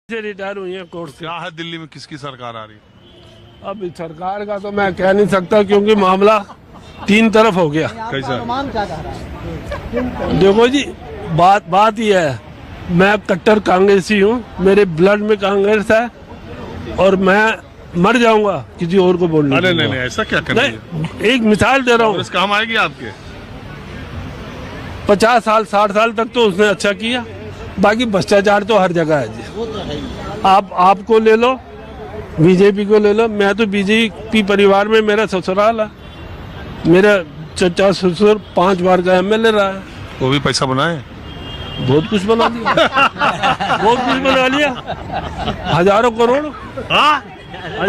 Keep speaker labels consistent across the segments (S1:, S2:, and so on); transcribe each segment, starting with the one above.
S1: से रिटायर हुई है कोर्ट से।
S2: क्या है दिल्ली में किसकी सरकार आ रही है?
S1: अब इस सरकार का तो मैं कह नहीं सकता क्योंकि मामला तीन तरफ हो गया।
S2: कैसा?
S1: देखो जी, बात यह है, मैं कट्टर कांग्रेसी हूँ, मेरे ब्लड में कांग्रेस है और मैं मर जाऊंगा किसी और को बोलने।
S2: अरे नहीं, ऐसा क्या कर रही है?
S1: नहीं, एक मिसाल दे रहा हूँ।
S2: कांग्रेस काम आएगी आपके?
S1: 50 साल 60 साल तक तो उसने अच्छा किया, बाकी भ्रष्टाचार तो हर जगह है जी। आपको ले लो, बीजेपी को ले लो। मैं तो बीजेपी परिवार में, मेरा ससुराल है, मेरा चचा ससुर 5 बार का एमएलए रहा है।
S2: वो भी पैसा बनाए?
S1: बहुत कुछ बना दिया बहुत कुछ बना लिया, हजारों करोड़।
S2: हाँ?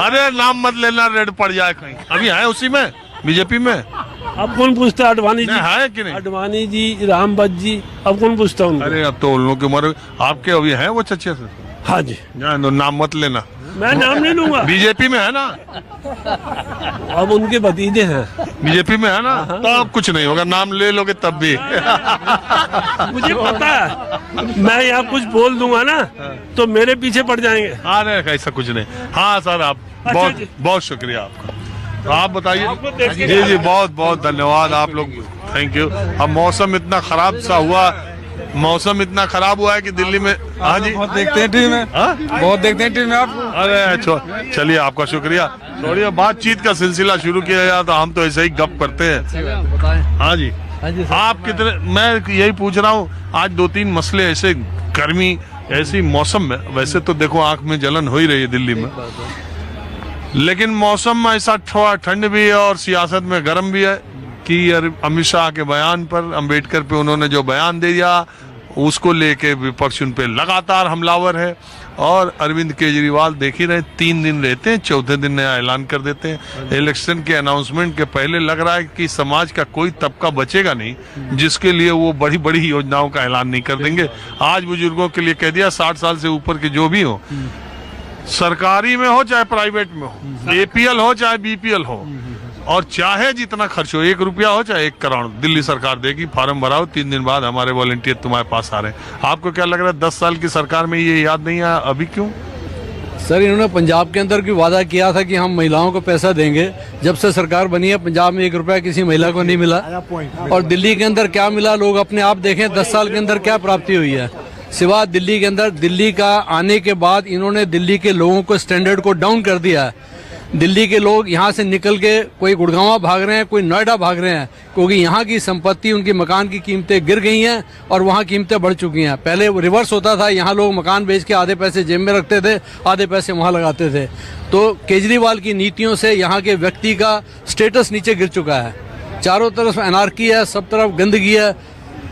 S2: अरे नाम मत लेना, रेड पड़ जाए कहीं। अभी है उसी में, बीजेपी में?
S1: अब कौन पूछता है? अडवाणी जी
S2: है कि नहीं?
S1: अडवाणी जी, रामबत जी, अब कौन पूछता उनको?
S2: अरे अब तो उन लोगों की उम्र आपके अभी है वो चचे से।
S1: हाँ जी,
S2: नाम मत लेना।
S1: मैं नाम नहीं लूंगा।
S2: बीजेपी में है ना?
S1: अब उनके भतीजे हैं।
S2: बीजेपी में है ना? तो अब कुछ नहीं होगा, नाम ले लोगे तब भी।
S1: मुझे पता है, मैं यहाँ कुछ बोल दूंगा ना तो मेरे पीछे पड़ जाएंगे।
S2: अरे ऐसा कुछ नहीं। हाँ सर, आप बहुत बहुत शुक्रिया आपका। तो आप बताइए। जी जी, बहुत बहुत धन्यवाद आप लोग, थैंक यू। अब मौसम इतना खराब सा हुआ, मौसम इतना खराब हुआ है कि दिल्ली में। हाँ जी,
S3: बहुत देखते हैं टीवी में। बहुत देखते हैं टीवी में आप।
S2: अरे चलिए, आपका शुक्रिया। थोड़ी बातचीत का सिलसिला शुरू किया जाए तो हम तो ऐसे ही गप करते हैं। हाँ जी, आप कितने, मैं यही पूछ रहा हूँ, आज 2-3 मसले ऐसे, गर्मी ऐसी मौसम में, वैसे तो देखो आंख में जलन हो ही रही है दिल्ली में, लेकिन मौसम में ऐसा थोड़ा ठंड भी है और सियासत में गर्म भी है कि अमित शाह के बयान पर, अंबेडकर पे उन्होंने जो बयान दे दिया उसको लेके विपक्ष उन पे लगातार हमलावर है। और अरविंद केजरीवाल देख ही रहे, 3 दिन रहते हैं, चौथे दिन नया ऐलान कर देते हैं। इलेक्शन के अनाउंसमेंट के पहले लग रहा है कि समाज का कोई तबका बचेगा नहीं जिसके लिए वो बड़ी बड़ी योजनाओं का ऐलान नहीं कर देंगे। आज बुजुर्गों के लिए कह दिया, 60 साल से ऊपर के जो भी हो, सरकारी में हो चाहे प्राइवेट में हो, एपीएल हो चाहे बीपीएल हो, और चाहे जितना खर्च हो, 1 रुपया हो चाहे 1 करोड़, दिल्ली सरकार देगी। फॉर्म भराओ, 3 दिन बाद हमारे वॉलंटियर तुम्हारे पास आ रहे हैं। आपको क्या लग रहा है, 10 साल की सरकार में ये याद नहीं आया? अभी क्यों?
S3: सर, इन्होंने पंजाब के अंदर भी वादा किया था कि हम महिलाओं को पैसा देंगे। जब से सरकार बनी है पंजाब में 1 रुपया किसी महिला को नहीं मिला। और दिल्ली के अंदर क्या मिला, लोग अपने आप देखें 10 साल के अंदर क्या प्राप्ति हुई है। सिवा दिल्ली के अंदर, दिल्ली का आने के बाद इन्होंने दिल्ली के लोगों को स्टैंडर्ड को डाउन कर दिया है। दिल्ली के लोग यहाँ से निकल के कोई गुड़गांव भाग रहे हैं, कोई नोएडा भाग रहे हैं, क्योंकि यहाँ की संपत्ति, उनकी मकान की कीमतें गिर गई हैं और वहाँ कीमतें बढ़ चुकी हैं। पहले रिवर्स होता था, यहाँ लोग मकान बेच के आधे पैसे जेब में रखते थे, आधे पैसे वहाँ लगाते थे। तो केजरीवाल की नीतियों से यहाँ के व्यक्ति का स्टेटस नीचे गिर चुका है। चारों तरफ अनार्की है, सब तरफ गंदगी है,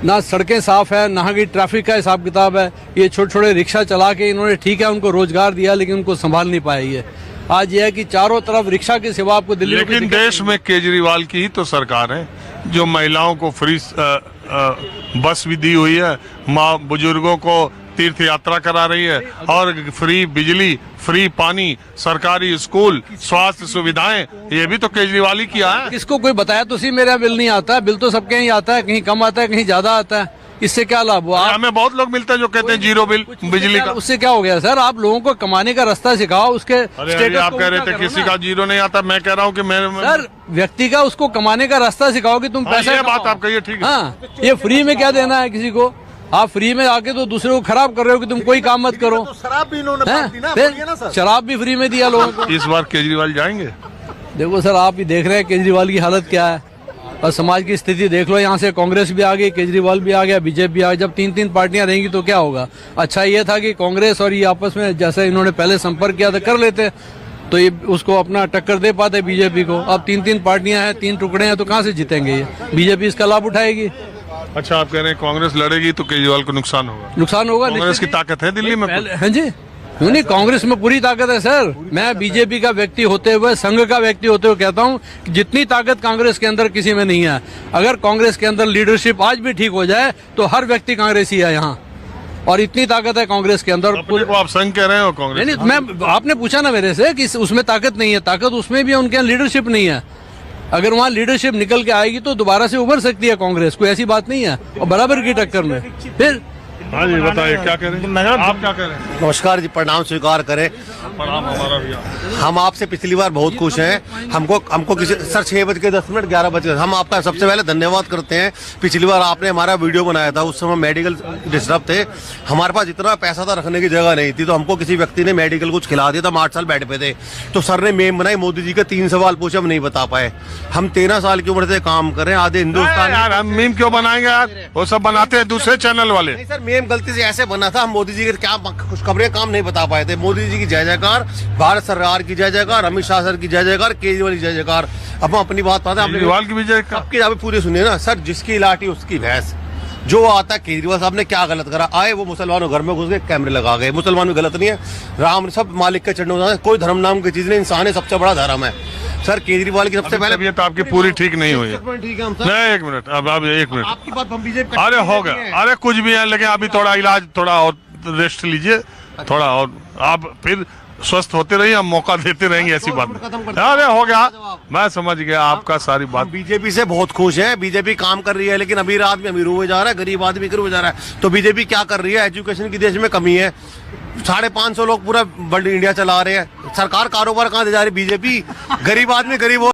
S3: ना सड़कें साफ है, ना की ट्रैफिक का हिसाब किताब है। ये छोटे छोटे रिक्शा चला के इन्होंने, ठीक है, उनको रोजगार दिया, लेकिन उनको संभाल नहीं पाया। ये आज ये है कि चारों तरफ रिक्शा के सिवा आपको दिल्ली,
S2: लेकिन देश में केजरीवाल की ही तो सरकार है जो महिलाओं को फ्री बस भी दी हुई है, माँ बुजुर्गों को तीर्थ यात्रा करा रही है, और फ्री बिजली, फ्री पानी, सरकारी स्कूल, स्वास्थ्य सुविधाएं, ये भी तो केजरीवाल ही किया है।
S3: किसको कोई बताया तो सी, मेरा बिल नहीं आता है। बिल तो सबके ही आता है, कहीं कम आता है, कहीं ज्यादा आता है। इससे क्या लाभ हुआ?
S2: हमें बहुत लोग मिलते हैं जो कहते हैं जीरो बिल बिजली का।
S3: उससे क्या हो गया सर? आप लोगों को कमाने का रास्ता सिखाओ, उसके
S2: अरे आप कह रहे थे किसी का जीरो नहीं आता, मैं कह रहा हूँ कि मैं
S3: सर, व्यक्ति का उसको कमाने का रास्ता सिखाओ कि तुम पैसा।
S2: ये बात आप कहिए, ठीक है।
S3: हाँ, ये फ्री में क्या देना है किसी को? आप फ्री में आके तो दूसरे को खराब कर रहे हो कि तुम कोई काम मत करो।
S4: तो शराब भी इन्होंने
S3: शराब भी फ्री में दिया लोगों को।
S2: इस बार केजरीवाल जाएंगे?
S3: देखो सर, आप ही देख रहे हैं केजरीवाल की हालत क्या है, और समाज की स्थिति देख लो। यहाँ से कांग्रेस भी आ गई, केजरीवाल भी आ गया, बीजेपी भी आ गई। जब 3-3 पार्टियां रहेंगी तो क्या होगा? अच्छा ये था कि कांग्रेस और ये आपस में जैसे इन्होंने पहले संपर्क किया था, कर लेते तो ये उसको अपना टक्कर दे पाते बीजेपी को। अब 3-3 पार्टियां हैं, 3 टुकड़े हैं, तो कहाँ से जीतेंगे ये? बीजेपी इसका लाभ उठाएगी।
S2: अच्छा, आप कह रहे हैं कांग्रेस लड़ेगी तो केजरीवाल को नुकसान होगा?
S3: नुकसान होगा।
S2: कांग्रेस की ताकत है दिल्ली में?
S3: हाँ जी, क्यों नहीं, कांग्रेस में पूरी ताकत है सर। मैं बीजेपी का व्यक्ति होते हुए, संघ का व्यक्ति होते हुए कहता हूं कि जितनी ताकत कांग्रेस के अंदर किसी में नहीं है। अगर कांग्रेस के अंदर लीडरशिप आज भी ठीक हो जाए तो हर व्यक्ति कांग्रेसी है यहाँ, और इतनी ताकत है कांग्रेस के अंदर।
S2: को आप संघ कह रहे हो कांग्रेस?
S3: नहीं, मैं, आपने पूछा ना मेरे से कि उसमें ताकत नहीं है। ताकत उसमें भी है, उनके यहाँ लीडरशिप नहीं है। अगर वहाँ लीडरशिप निकल के आएगी तो दोबारा से उभर सकती है कांग्रेस, कोई ऐसी बात नहीं है, और बराबर की टक्कर में। फिर
S2: हाँ जी बताइए क्या कह रहे हैं आप, क्या कह रहे हैं?
S5: नमस्कार जी, प्रणाम स्वीकार करें।
S2: प्रणाम हमारा भैया।
S5: हम आपसे पिछली बार बहुत खुश हैं। हमको किसी सर 6:10 11 हम आपका सबसे पहले धन्यवाद करते हैं। पिछली बार आपने हमारा वीडियो बनाया था, उस समय मेडिकल डिस्टर्ब थे, हमारे पास इतना पैसा था रखने की जगह नहीं थी, तो हमको किसी व्यक्ति ने मेडिकल कुछ खिला दिया था। हम 8 साल बेड पे थे, तो सर ने मेम बनाई, मोदी जी के 3 सवाल पूछे, हम नहीं बता पाए। हम 13 साल की उम्र से काम कर रहे हैं, आधे हिंदुस्तान।
S2: यार हम मीम क्यों बनाएंगे यार, वो सब बनाते हैं दूसरे चैनल वाले।
S5: नहीं सर, मेम गलती से ऐसे बना था, हम मोदी जी के क्या खुशखबरी काम नहीं बता पाए थे। मोदी जी की जय जयकार, भारत सरकार की जय जयकार, अमित शाह सर की जय जयकार, केजरीवाल की जय जयकार। अब हम अपनी बात पाते हैं,
S2: केजरीवाल की भी जय का
S5: आपकी आप पूरी सुनिए ना सर। जिसकी लाठी उसकी भैंस। जो आता है, केजरीवाल साहब ने क्या गलत करा? आए वो मुसलमानों घर में घुस गए, कैमरे लगा गए। मुसलमान भी गलत नहीं है, राम सब मालिक के चढ़ने, कोई धर्म नाम की चीज नहीं, इंसान है सबसे बड़ा धर्म है। सर केजरीवाल की सबसे पहले
S2: तबीयत आपकी पूरी ठीक नहीं हुई है।
S5: ठीक है हम सर,
S2: नहीं एक मिनट, अब एक मिनट,
S5: आपकी बात हम बीजेपी
S2: अरे हो गया, अरे कुछ भी है, लेकिन अभी थोड़ा इलाज, थोड़ा और रेस्ट लीजिए, थोड़ा और आप फिर स्वस्थ होते रहिए, हम मौका देते रहेंगे, ऐसी बात नहीं। अरे हो गया, मैं समझ गया आपका सारी बात।
S5: बीजेपी से बहुत खुश है। बीजेपी काम कर रही है, लेकिन अमीर आदमी अमीर हुए जा रहा है, गरीब आदमी गरीब हो जा रहा है। तो बीजेपी क्या कर रही है? एजुकेशन की देश में कमी है, 550 लोग पूरा वर्ल्ड इंडिया चला रहे हैं। सरकार कारोबार कहाँ दे जा रही है? बीजेपी। गरीब आदमी गरीब हो